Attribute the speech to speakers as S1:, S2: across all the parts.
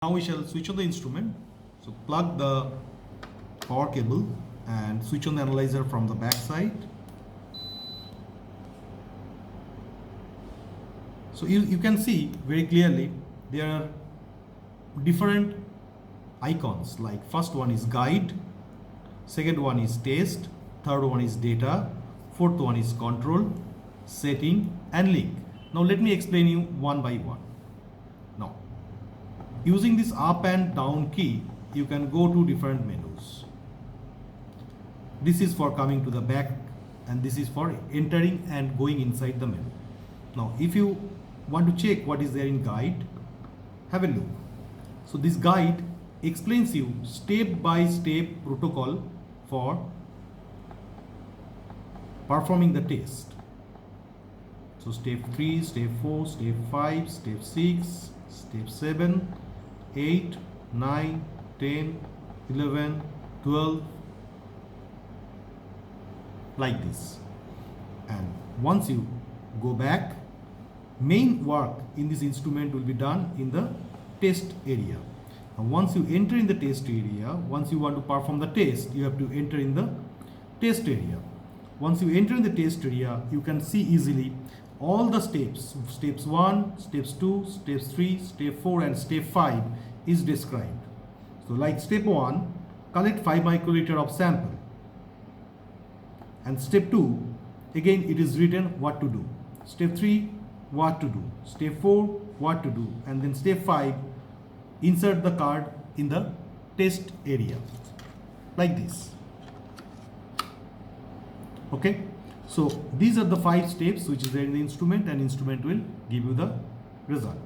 S1: Now we shall switch on the instrument. So plug the power cable and switch on the analyzer from the back side. So you can see very clearly there are different icons, like first one is guide, second one is test, third one is data, fourth one is control, setting and link. Now let me explain you one by one. Now using this up and down key, you can go to different menus. This is for coming to the back and this is for entering and going inside the menu. Now if you want to check what is there in guide, have a look. So this guide explains you step-by-step protocol for performing the test. So step 3, step 4, step 5, step 6, step 7, 8, 9, 10, 11, 12, like this. And once you go back, main work in this instrument will be done in the test area. And once you enter in the test area, once you want to perform the test, you have to enter in the test area. Once you enter in the test area, you can see easily all the steps. Steps 1, steps 2, steps 3, step 4 and step 5 is described. So like step 1, collect 5 microliter of sample. And step 2, again it is written what to do. Step 3, what to do. Step 4, what to do. And then step 5, insert the card in the test area. Like this. Okay. So these are the 5 steps which is there in the instrument, and instrument will give you the result.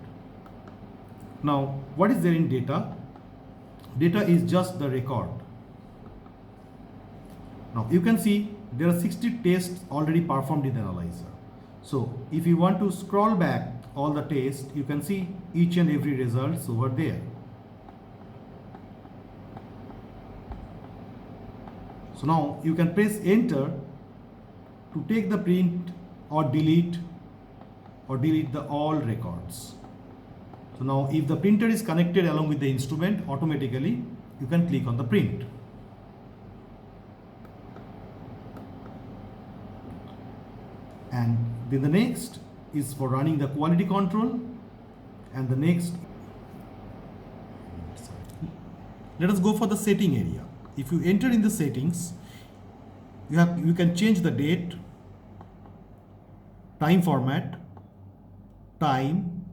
S1: Now what is there in data? Data is just the record. Now you can see there are 60 tests already performed in the analyzer. So if you want to scroll back all the tests, you can see each and every results over there. So now you can press enter to take the print or delete the all records. So now if the printer is connected along with the instrument, automatically you can click on the print. And then the next is for running the quality control, and the next, let us go for the setting area. If you enter in the settings, you can change the date, time format, time,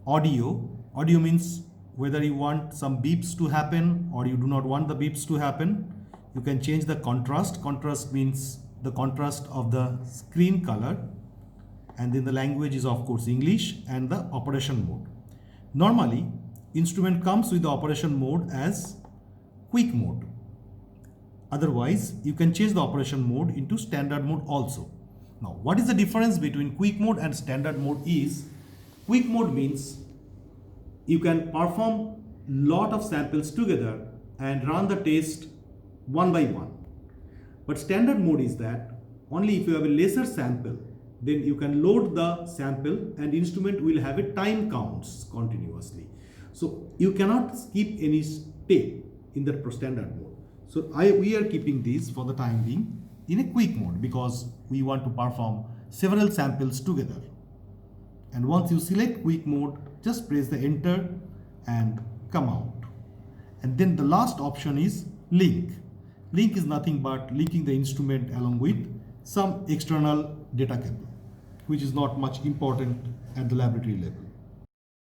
S1: audio. Audio means whether you want some beeps to happen or you do not want the beeps to happen. You can change the contrast. Contrast means the contrast of the screen color, and then the language is of course English, and the operation mode. Normally instrument comes with the operation mode as quick mode. Otherwise you can change the operation mode into standard mode also. Now what is the difference between quick mode and standard mode is, quick mode means you can perform lot of samples together and run the test one by one. But standard mode is that only if you have a lesser sample, then you can load the sample and instrument will have a time counts continuously. So you cannot skip any step in the standard mode. So we are keeping this for the time being in a quick mode because we want to perform several samples together. And once you select quick mode, just press the enter and come out. And then the last option is link. Link is nothing but linking the instrument along with some external data cable, which is not much important at the laboratory level.